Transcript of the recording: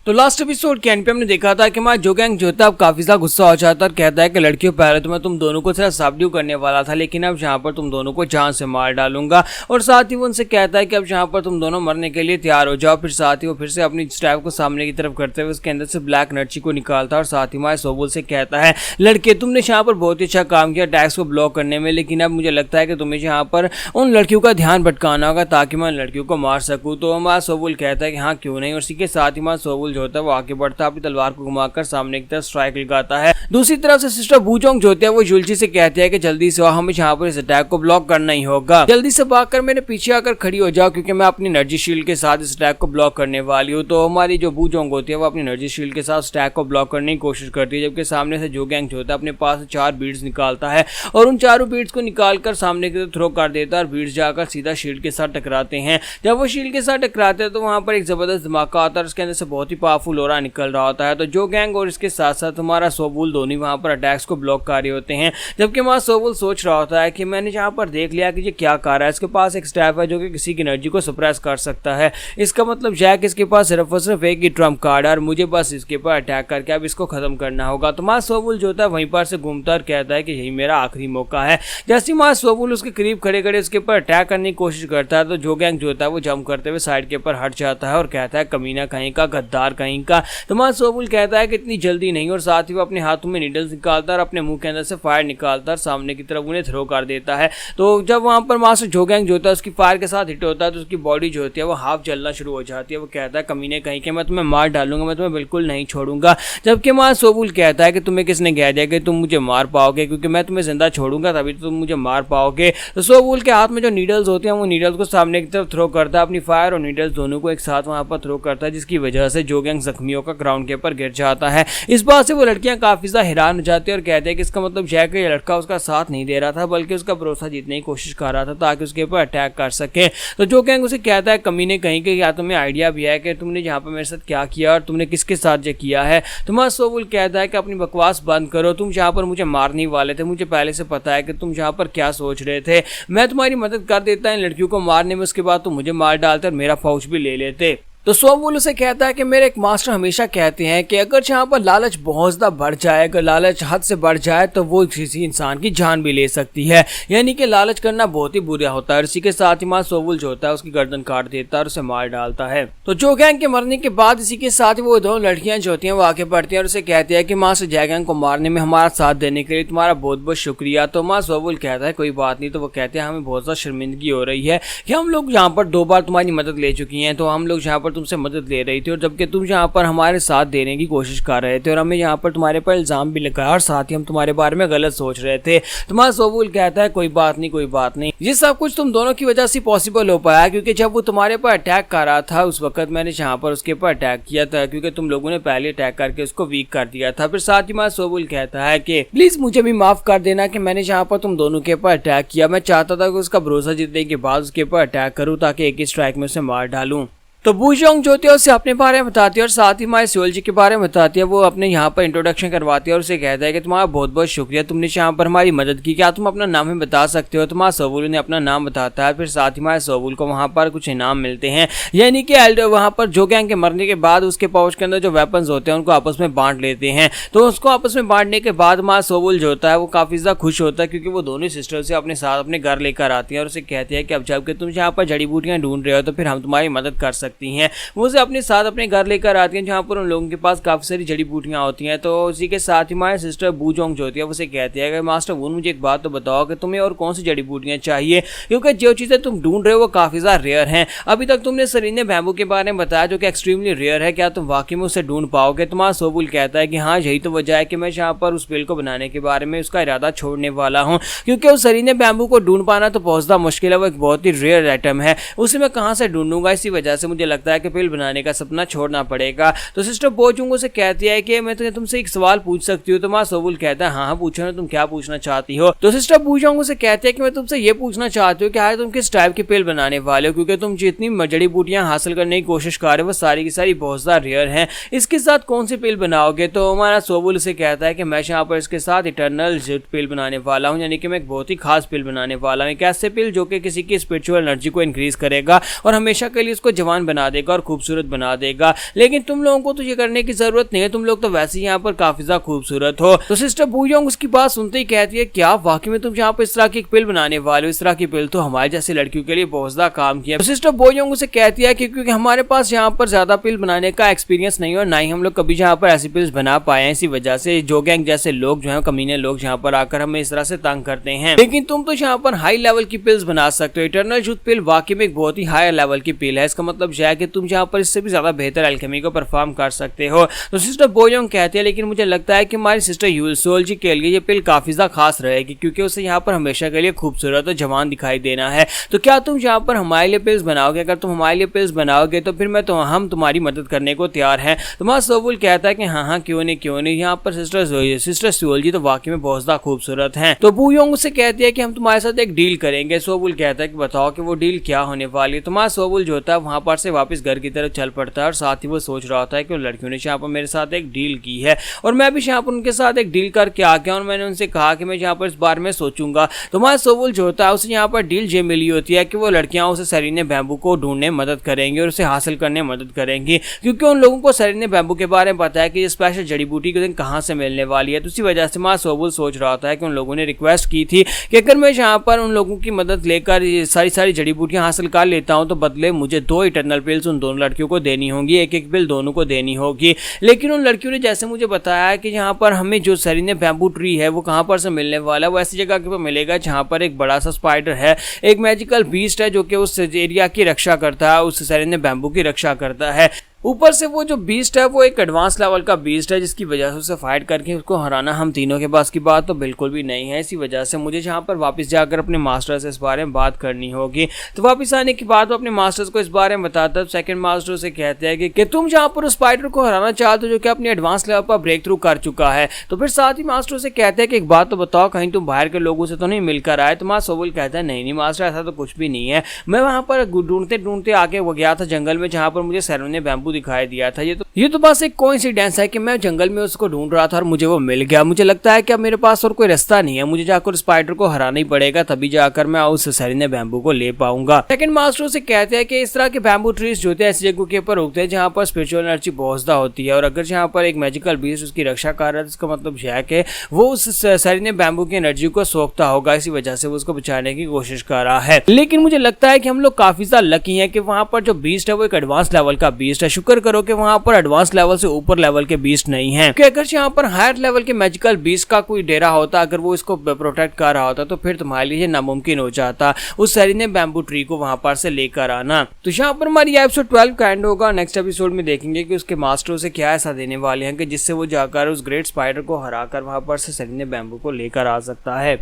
तो last episode के and पे हमने देखा था कि हमारा जोगैंग जो था अब काफी ज्यादा गुस्सा हो जाता है और कहता है कि लड़कियों पहले तो मैं तुम दोनों को सिर्फ सबड्यू करने वाला था, लेकिन अब यहाँ पर तुम दोनों को जान से मार डालूंगा। और साथ ही वो उनसे कहता है कि अब यहाँ पर तुम दोनों मरने के लिए तैयार हो जाओ। फिर साथ ही वो फिर से अपनी स्टैब को सामने की तरफ करते हुए उसके अंदर से ब्लैक एनर्जी को निकालता है और साथ ही हमारे सोबुल से कहता है, लड़के तुमने यहाँ पर बहुत ही अच्छा काम किया टैक्स को ब्लॉक करने में, लेकिन अब मुझे लगता है कि तुम्हें यहाँ पर उन लड़कियों का ध्यान भटकाना होगा ताकि मैं लड़कियों को मार सकूँ। तो हमारा सोबुल कहता है कि हाँ क्यों नहीं, और इसी के साथ ही हमारा सोबुल जो होता है वो आगे बढ़ता है, अपनी तलवार को घुमाकर सामने की तरफ स्ट्राइक लगाता है। दूसरी तरफ से सिस्टर बूजोंग जो होती है वो जुलची से कहती है कि जल्दी से हमें यहाँ पर इस अटैक को ब्लॉक करना ही होगा, जल्दी से भागकर मेरे पीछे आकर खड़ी हो जाओ क्योंकि मैं अपनी एनर्जी शील्ड के साथ इस अटैक को ब्लॉक करने वाली हूँ। तो हमारी जो बूजोंग होती है वो अपनी एनर्जी शील्ड के साथ अटैक को ब्लॉक करने की कोशिश करती है, जबकि सामने से जोगैंग जो होता है अपने पास 4 बीड्स निकालता है और उन चारों बीड्स को निकालकर सामने की तरफ थ्रो कर देता है और बीड्स जाकर सीधा शील्ड के साथ टकराते हैं। जब वो शील्ड के साथ टकराते हैं तो वहां पर एक जबरदस्त धमाका आता है, उसके अंदर से बहुत ही पावरफुल ऑरा निकल रहा होता है। तो जोगैंग और इसके साथ साथ हमारा सोबुल दोनों वहां पर अटैक्स को ब्लॉक कर रहे होते हैं, जबकि हमारा सोबुल सोच रहा होता है कि मैंने यहाँ पर देख लिया कि ये क्या कर रहा है, इसके पास एक स्टैफ है जो कि किसी की एनर्जी को सप्रेस कर सकता है। इसका मतलब जैक इसके पास सिर्फ और सिर्फ एक ही ट्रम्प कार्ड है और मुझे बस इसके ऊपर अटैक करके अब इसको खत्म करना होगा। तो हमारा सोबुल जो होता है वहीं पर से घूमता और कहता है कि यही मेरा आखिरी मौका है। जैसे हमारा सोबुल उसके करीब खड़े खड़े उसके ऊपर अटैक करने की कोशिश करता है तो जोगैंग जो होता है वो जंप करते हुए साइड के ऊपर हट जाता है और कहता है कमीना कहीं का, गद्दार कहीं का। तो हमारा सोबुल कहता है कि इतनी जल्दी नहीं, और साथ ही वो अपने हाथों में नीडल्स निकालता है और अपने मुंह के अंदर से फायर निकालता है और सामने की तरफ उन्हें थ्रो कर देता है। तो जब वहां पर मास्टर जोगैंग जो होता है उसकी फायर के साथ हिट होता है तो उसकी बॉडी जो होती है वो हाफ जलना शुरू हो जाती है। वो कहता है कमीने कहीं के, मैं तुम्हें मार डालूंगा, मैं तुम्हें बिल्कुल नहीं छोड़ूंगा। जबकि हमारा सोबुल कहता है कि तुम्हें किसने कह दिया कि तुम मुझे मार पाओगे, क्योंकि मैं तुम्हें जिंदा छोड़ूंगा तभी तो तुम मुझे मार पाओगे। तो सोबुल के हाथ में जो नीडल्स होते हैं वो नीडल्स को सामने की तरफ थ्रो करता है, अपनी फायर और नीडल्स दोनों को एक साथ वहां पर थ्रो करता है, जिसकी वजह से जोगैंग जख्मियों का ग्राउंड के ऊपर गिर जाता है। इस बात से वो लड़कियां काफी ज्यादा हैरान हो जाती है और कहते हैं कि इसका मतलब जैक ये लड़का उसका साथ नहीं दे रहा था बल्कि उसका भरोसा जीतने की कोशिश कर रहा था ताकि उसके ऊपर अटैक कर सके। तो जोगैंग उसे कहता है कमीने कहीं के, या तुम्हें आइडिया भी है कि तुमने यहाँ पर मेरे साथ क्या किया और तुमने किसके साथ जो किया है। तुम्हारा सोबुल कहता है कि अपनी बकवास बंद करो, तुम यहाँ पर मुझे मारने वाले थे, मुझे पहले से पता है कि तुम यहाँ पर क्या सोच रहे थे। मैं तुम्हारी मदद कर देता इन लड़कियों को मारने में, उसके बाद तुम मुझे मार डालते और मेरा फौज भी ले लेते। तो सोबुल उसे कहता है कि मेरे एक मास्टर हमेशा कहते हैं कि अगर यहाँ पर लालच बहुत ज़्यादा बढ़ जाए, अगर लालच हद से बढ़ जाए तो वो किसी इंसान की जान भी ले सकती है, यानी कि लालच करना बहुत ही बुरा होता है। इसी के साथ ही मां सोबुल जो होता है उसकी गर्दन काट देता है और उसे मार डालता है। तो जोगैंग के मरने के बाद इसी के साथ ही वो दोनों लड़कियां जो होती हैं वो आगे बढ़ती हैं और उसे कहती है कि मास्टर जोगैंग को मारने में हमारा साथ देने के लिए तुम्हारा बहुत बहुत शुक्रिया। तो मां सोबुल कहता है कोई बात नहीं। तो वो कहते हैं हमें बहुत ज़्यादा शर्मिंदगी हो रही है कि हम लोग यहाँ पर 2 बार तुम्हारी मदद ले चुकी हैं, तो हम लोग यहाँ पर तुमसे मदद ले रही थी और जबकि तुम यहाँ पर हमारे साथ देने की कोशिश कर रहे थे और हमें यहाँ पर तुम्हारे पर इल्जाम भी लगाया और साथ ही हम तुम्हारे बारे में गलत सोच रहे थे। तुम्हारा सोबुल कहता है कोई बात नहीं, कोई बात नहीं, ये सब कुछ तुम दोनों की वजह से पॉसिबल हो पाया क्योंकि जब वो तुम्हारे पर अटैक कर रहा था उस वक्त मैंने यहाँ पर उसके ऊपर अटैक किया था क्योंकि तुम लोगों ने पहले अटैक करके उसको वीक कर दिया था। फिर साथ ही मां सोबुल कहता है कि प्लीज मुझे भी माफ कर देना कि मैंने यहाँ पर तुम दोनों के ऊपर अटैक किया, मैं चाहता था कि उसका भरोसा जीतने के बाद उसके ऊपर अटैक करूँ ताकि एक ही स्ट्राइक में उसे मार डालूं। तो बूजोंग जो होती है उससे अपने बारे में बताती है और साथ ही हमारे सोल जी के बारे में बताती है। वो अपने यहाँ पर इंट्रोडक्शन करवाती है और उसे कहता है कि तुम्हारा बहुत बहुत शुक्रिया, तुमने यहाँ पर हमारी मदद की, क्या तुम अपना नाम हमें बता सकते हो। तुम्हारा सोबुल ने अपना नाम बताता है। फिर साथ ही हमारे सोबुल को वहाँ पर कुछ इनाम मिलते हैं, यानी कि एल्डर वहाँ पर जोगैंग के मरने के बाद उसके पाउच के अंदर जो वेपन्स होते हैं उनको आपस में बांट लेते हैं। तो उसको आपस में बांटने के बाद हमारा सोबुल जो होता है वो काफ़ी ज़्यादा खुश होता है क्योंकि वो दोनों सिस्टर से अपने साथ अपने घर लेकर आती हैं और उसे कहती है कि अब जबकि तुम यहाँ पर जड़ी बूटियाँ ढूंढ रहे हो तो फिर हम तुम्हारी मदद कर सकती हैं। वो उसे अपने साथ अपने घर लेकर आती हैं जहाँ पर उन लोगों के पास काफ़ी सारी जड़ी बूटियाँ होती हैं। तो उसी के साथ ही हमारे सिस्टर बूजोंग जो होती है उसे कहती है कि मास्टर वुन मुझे एक बात तो बताओ कि तुम्हें और कौन सी जड़ी बूटियाँ चाहिए, क्योंकि जो चीज़ें तुम ढूंढ रहे हो वो काफ़ी ज़्यादा रेयर हैं। अभी तक तुमने सरीने बैम्बू के बारे में बताया जो कि एक्सट्रीमली रेयर है, क्या तुम वाकई में उसे ढूंढ पाओगे। तुम्हारा सोबुल कहता है कि हाँ यही तो वजह है कि मैं यहाँ पर उस पेड़ को बनाने के बारे में उसका इरादा छोड़ने वाला हूँ, क्योंकि उस सरीने बैम्बू को ढूंढ पाना तो बहुत ज़्यादा मुश्किल है, वो एक बहुत ही रेयर आइटम है, उसे मैं कहाँ से ढूंढूंगा। इसी वजह से मुझे लगता है कि पेड़ बनाने का सपना छोड़ना पड़ेगा। तो सिस्टर बोचुंगो से कहती है कि मैं तुमसे एक सवाल पूछ सकती हूँ। तो मां सोबुल कहता है हाँ पूछो ना, तुम क्या पूछना चाहती हो। तो सिस्टर बोचुंगो से कहती है कि मैं तुमसे ये पूछना चाहती हूँ कि तुम किस टाइप के पेड़ बनाने वाले हो, क्योंकि तुम जितनी जड़ी बूटियां हासिल करने की कोशिश कर रहे हो वो सारी की सारी बहुत ज्यादा रेयर हैं, इसके साथ कौन से पेड़ बनाओगे। तो हमारा सोबुल से कहता है कि मैं यहाँ पर इसके साथ इटर्नल जेट पेड़ बनाने वाला हूँ, यानी कि मैं एक बहुत ही खास पेड़ बनाने वाला हूँ, एक ऐसे पेड़ जो कि किसी की स्पिरिचुअल एनर्जी को इंक्रीज करेगा और हमेशा के लिए उसको जवान बना देगा और खूबसूरत बना देगा, लेकिन तुम लोगों को तो ये करने की जरूरत नहीं है, तुम लोग तो वैसे ही यहाँ पर काफी ज्यादा खूबसूरत हो। तो सिस्टर बू योंग उसकी बात सुनते ही कहती है क्या वाकई में तुम यहाँ पर इस तरह की एक पिल बनाने वाले हो? इस तरह की पिल तो हमारे जैसे लड़कियों के लिए बहुत ज्यादा काम किया। तो सिस्टर बू योंग उसे कहती है कि क्योंकि हमारे पास यहाँ पर ज्यादा पिल बनाने का एक्सपीरियंस नहीं है और ना ही हम लोग कभी यहाँ पर ऐसी पिल्स बना पाए हैं, इसी वजह से जो गैंग जैसे लोग जो है कमीने लोग यहाँ पर आकर हमें इस तरह से तंग करते हैं। लेकिन तुम तो यहाँ पर हाई लेवल की पिल्स बना सकते हो। इटर्नल ट्रूथ पिल वाकई में एक बहुत ही हाई लेवल की पिल है, इसका मतलब यह है कि तुम यहाँ पर इससे भी ज्यादा बेहतर एल्केमी को परफॉर्म कर सकते हो। तो सिस्टर बू योंग कहती है लेकिन मुझे लगता है कि हमारी सिस्टर यूल सोल जी के लिए ये पिल काफी ज्यादा खास रहेगी, क्योंकि उसे यहाँ पर हमेशा के लिए खूबसूरत और जवान दिखाई देना है। तो क्या तुम यहाँ पर हमारे लिए पिल्स बनाओगे? अगर तुम हमारे लिए पिल्स बनाओगे तो फिर हम तुम्हारी मदद करने को तैयार हैं। तो मां सोबुल कहता है कि हाँ क्यों नहीं, यहाँ पर सिस्टर सोल जी तो वाकई में बहुत ज्यादा खूबसूरत हैं। तो बू योंग उससे कहती है कि हम तुम्हारे साथ एक डील करेंगे। सोबुल कहता है कि बताओ कि वो डील क्या होने वाली है। तो मां सोबुल जो होता है वहां पर से वापस घर की तरफ चल पड़ता है और साथ ही वो सोच रहा होता है कि लड़कियों ने यहाँ पर मेरे साथ एक डील की है और मैं भी यहाँ पर उनके साथ एक डील करके आ गया और मैंने उनसे कहा कि मैं यहाँ पर इस बारे में सोचूंगा। तो मां सोबुल जो होता है उसे यहाँ पर डील ये मिली होती है कि वो लड़कियां उसे सेरेने बैम्बू को ढूंढने में मदद करेंगी और उसे हासिल करने में मदद करेंगी, क्योंकि उन लोगों को सेरेने बैम्बू के बारे में पता है कि ये स्पेशल जड़ी बूटी कहाँ से मिलने वाली है। तो इसी वजह से मां सोबुल सोच रहा होता है कि उन लोगों ने रिक्वेस्ट की थी कि अगर मैं यहाँ पर उन लोगों की मदद लेकर सारी जड़ी बूटियां हासिल कर लेता हूँ तो बदले मुझे 2 इटर्नल पिल्स उन दोनों लड़कियों को देनी होंगी, एक पिल दोनों को देनी होगी। लेकिन उन लड़कियों ने जैसे मुझे बताया कि यहाँ पर हमें जो सेरेने बैम्बू ट्री है वो कहाँ पर से मिलने वाला है, वो ऐसी जगह पर मिलेगा जहाँ पर एक बड़ा सा स्पाइडर है, एक मैजिकल बीस्ट है जो कि उस एरिया की रक्षा करता है, उस सेरेने बैम्बू की रक्षा करता है। ऊपर से वो जो बीस्ट है वो एक एडवांस लेवल का बीस्ट है, जिसकी वजह से उसे फाइट करके उसको हराना हम तीनों के पास की बात तो बिल्कुल भी नहीं है। इसी वजह से मुझे यहाँ पर वापस जाकर अपने मास्टर से इस बारे में बात करनी होगी। तो वापस आने के बाद वो अपने मास्टर्स को इस बारे में बताता है। सेकंड मास्टर से कहते हैं कि तुम जहाँ पर उस स्पाइडर को हराना चाहते हो जो कि अपने एडवांस लेवल पर ब्रेक थ्रू कर चुका है। तो फिर साथ ही मास्टर से कहते हैं कि एक बात तो बताओ, कहीं तुम बाहर के लोगों से तो नहीं मिलकर आए? तो मां सोबुल कहता है नहीं मास्टर, ऐसा तो कुछ भी नहीं है, मैं वहाँ पर ढूंढते ढूंढते आगे वो गया था जंगल में जहाँ पर मुझे सेरेने बैम्बू दिखाई दिया था। ये तो बस एक कोइंसिडेंस है कि मैं जंगल में उसको ढूंढ रहा था और मुझे वो मिल गया। मुझे लगता है कि अब मेरे पास और कोई रास्ता नहीं है, मुझे जाकर स्पाइडर को हराना ही पड़ेगा, तभी जाकर मैं उस सेरेने बैम्बू को ले पाऊंगा। सेकंड मास्टर से कहते हैं कि इस तरह के बैम्बू ट्रीज जो होते हैं ऐसी जगहों के ऊपर उगते हैं जहाँ पर स्पिरिचुअल एनर्जी बहुत ज्यादा होती है और अगर यहाँ पर एक मैजिकल बीस्ट उसकी रक्षा कर रहा है, इसका मतलब यह है कि वो उस सेरेने बैम्बू की एनर्जी को सोखता होगा, इसी वजह से वो उसको बचाने की कोशिश कर रहा है। लेकिन मुझे लगता है कि हम लोग काफी ज्यादा लकी हैं कि वहां पर जो बीस्ट है वो एक एडवांस लेवल का बीस्ट है। शुक्र करो कि वहां पर एडवांस लेवल से ऊपर लेवल के बीस्ट नहीं है, क्योंकि अगर यहाँ पर हायर लेवल के मैजिकल बीस्ट का कोई डेरा होता, अगर वो इसको प्रोटेक्ट कर रहा होता तो फिर तुम्हारे लिए नामुमकिन हो जाता उस सेरेने बैम्बू ट्री को वहां पर से लेकर आना। तो यहाँ पर हमारी एपिसोड 12 का एंड होगा। नेक्स्ट एपिसोड में देखेंगे कि उसके मास्टर से क्या ऐसा देने वाले हैं कि जिससे वो जाकर उस ग्रेट स्पाइडर को हराकर वहां पर से सेरेने बैम्बू को लेकर आ सकता है।